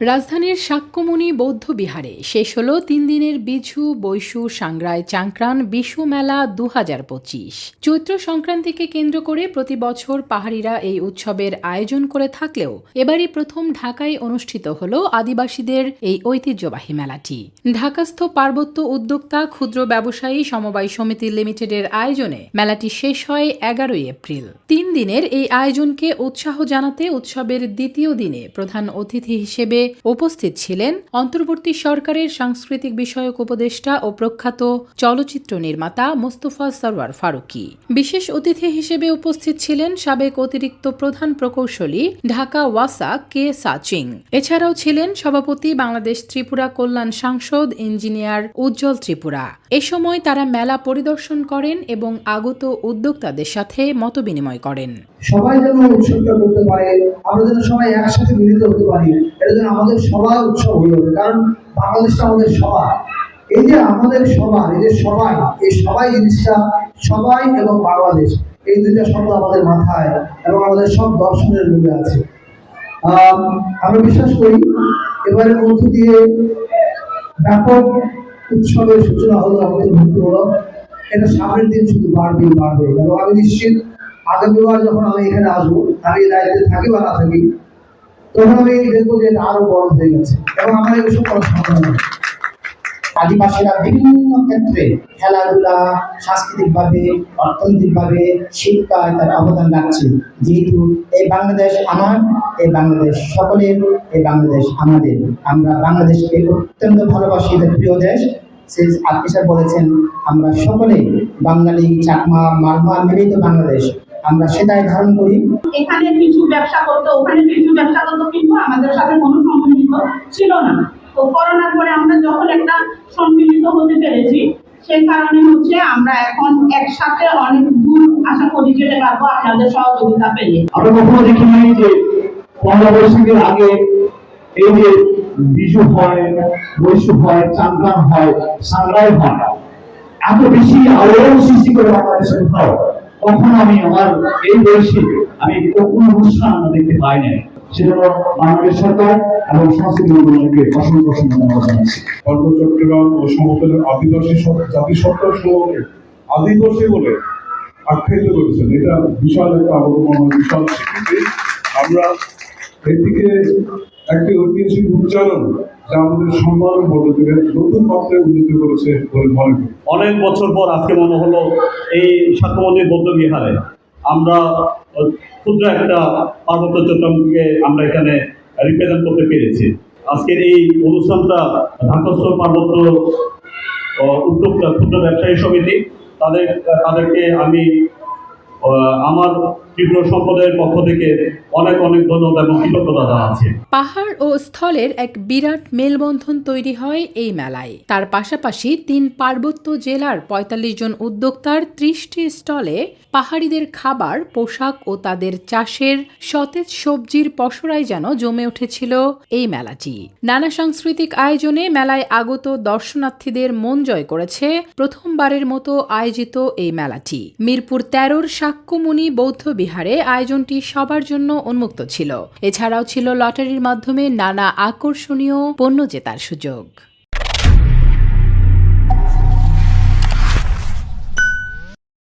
রাজধানীর শাক্যমুনি বৌদ্ধবিহারে শেষ হল ৩ দিনের বিঝু বৈশু সাংগ্রাই চাংক্রান বিশু মেলা ২০২৫। চৈত্র সংক্রান্তিকে কেন্দ্র করে প্রতি বছর পাহাড়িরা এই উৎসবের আয়োজন করে থাকলেও এবারই প্রথম ঢাকায় অনুষ্ঠিত হল আদিবাসীদের এই ঐতিহ্যবাহী মেলাটি। ঢাকাস্থ পার্বত্য উদ্যোক্তা ক্ষুদ্র ব্যবসায়ী সমবায় সমিতি লিমিটেডের আয়োজনে মেলাটি শেষ হয় ১১ এপ্রিল। ৩ দিনের এই আয়োজনকে উৎসাহ জানাতে উৎসবের দ্বিতীয় দিনে প্রধান অতিথি হিসেবে উপস্থিত ছিলেন অন্তর্বর্তী সরকারের সাংস্কৃতিক বিষয়ক উপদেষ্টা ও প্রখ্যাত চলচ্চিত্র নির্মাতা মোস্তফা সরওয়ার ফারুকী। বিশেষ অতিথি হিসেবে উপস্থিত ছিলেন সাবেক অতিরিক্ত প্রধান প্রকৌশলী ঢাকা ওয়াসা কে সাচিং। এছাড়াও ছিলেন সভাপতি বাংলাদেশ ত্রিপুরা কল্যাণ সাংসদ ইঞ্জিনিয়ার উজ্জ্বল ত্রিপুরা। এ সময় তারা মেলা পরিদর্শন করেন এবং আগত উদ্যোক্তাদের সাথে মতবিনিময় করেন। সবাই যেন উৎসবটা করতে পারে, আমরা যেন সবাই একসাথে মিলিত হতে পারি, এটা যেন আমাদের সবার উৎসব হয়ে ওঠে। কারণ বাংলাদেশটা আমাদের সবার, এই যে আমাদের সবার, এই যে সবাই, এই সবাই জিনিসটা, সবাই এবং বাংলাদেশ, এই দুইটা শব্দ আমাদের মাথায় এবং আমাদের সব দর্শনের মূল্যে আছে। আমরা বিশ্বাস করি এবারের মধ্য দিয়ে ব্যাপক উৎসবের সূচনা হলো, অন্তর্ভুক্ত হলো। এটা সামনের দিন শুধু বাড়বে বাড়বে এবং আমি নিশ্চিত আগামীবার যখন আমি এখানে আসবো, আমি দায়িত্বে থাকি বা না থাকি, তখন আমি দেখবো যে আরো বড় হয়ে গেছে এবং আমার এসব করা সম্ভব নয়। আদিবাসীরা বিভিন্ন ক্ষেত্রে খেলাধুলা, সাংস্কৃতিকভাবে, অর্থনৈতিকভাবে, শিক্ষায় তার অবদান রাখছে। যেহেতু এই বাংলাদেশ আমার, এই বাংলাদেশ সকলের, এই বাংলাদেশ আমাদের। আমরা বাংলাদেশকে অত্যন্ত ভালোবাসি, এদের প্রিয় দেশ। আপনি স্যার বলেছেন আমরা সকলে বাঙালি, চাকমা, মারমা মিলিত বাংলাদেশ, আমরা সেটাই ধারণ করি। এখানে কিছু ব্যবসা করতো, ওখানে কিছু ব্যবসা করতো, কিন্তু আমাদের সাথে কোনো সম্মিলিত ছিল না। তো করোনার পরে আমরা যখন একটা সম্মিলিত হতে পেরেছি, সেই কারণে আমরা এখন একসাথে অনেক দূর আশা করি যেতে পারবো আপনাদের সহযোগিতা পেলে। আমরা কখনো দেখি নাই যে ১৫ বৈশাখের আগে এই যে বিশু হয়, বৈশু হয়, চাংক্রান হয়, সাংগ্রাই হয়, এত বেশি আলোড়ন সৃষ্টি করে বাংলাদেশে কোথাও কখনো আমি আমার এই বয়সে আমি কখনো অনুষ্ঠান দেখতে পাই নাই। সেজন্য বাংলাদেশ সরকার এবং সংস্কৃতি মন্ত্রণালয়কে অসংখ্য ধন্যবাদ জানাচ্ছি। চট্টগ্রাম ও সমতলের আদিবাসী জাতিসত্তার সমূহকে আদিবাসী বলে আখ্যায়িত করেছেন। এটা বিশাল একটা অবদান, বিশাল স্বীকৃতি। আমরা এদিকে একটি ঐতিহাসিক উচ্চারণ যা আমাদের সম্মান বদলে নতুন মাত্রায় উন্নতি করেছে বলে মনে করি। অনেক বছর পর আজকে মনে হলো এই শাক্যমুনি বৌদ্ধবিহারে আমরা ক্ষুদ্র একটা পার্বত্য চট্টগ্রামকে আমরা এখানে রিপ্রেজেন্ট করতে পেরেছি। আজকের এই অনুষ্ঠানটা ঢাকাস্থ পার্বত্য উদ্যোক্তা ক্ষুদ্র ব্যবসায়ী সমিতি, তাদেরকে আমি আমার তীব্র সম্প্রদায়ের পক্ষ থেকে অনেক অনেক ধন্যবাদ এবং কৃতজ্ঞতা জানাচ্ছি। পাহাড় ও স্থলের এক বিরাট মেলবন্ধন তৈরি হয় এই মেলায়। তার পাশাপাশি ৩ পার্বত্য জেলার ৪৫ জন উদ্যোক্তার ৩০টি স্টলে পাহাড়িদের খাবার, পোশাক ও তাদের চাষের সতেজ সবজির পসরায় যেন জমে উঠেছিল এই মেলাটি। নানা সাংস্কৃতিক আয়োজনে মেলায় আগত দর্শনার্থীদের মন জয় করেছে প্রথমবারের মতো আয়োজিত এই মেলাটি। মিরপুর ১৩-র শাক্যমুনি বৌদ্ধবিহারে আয়োজনটি সবার জন্য উন্মুক্ত ছিল। এছাড়াও ছিল লটারির মাধ্যমে নানা আকর্ষণীয় পণ্য জেতার সুযোগ।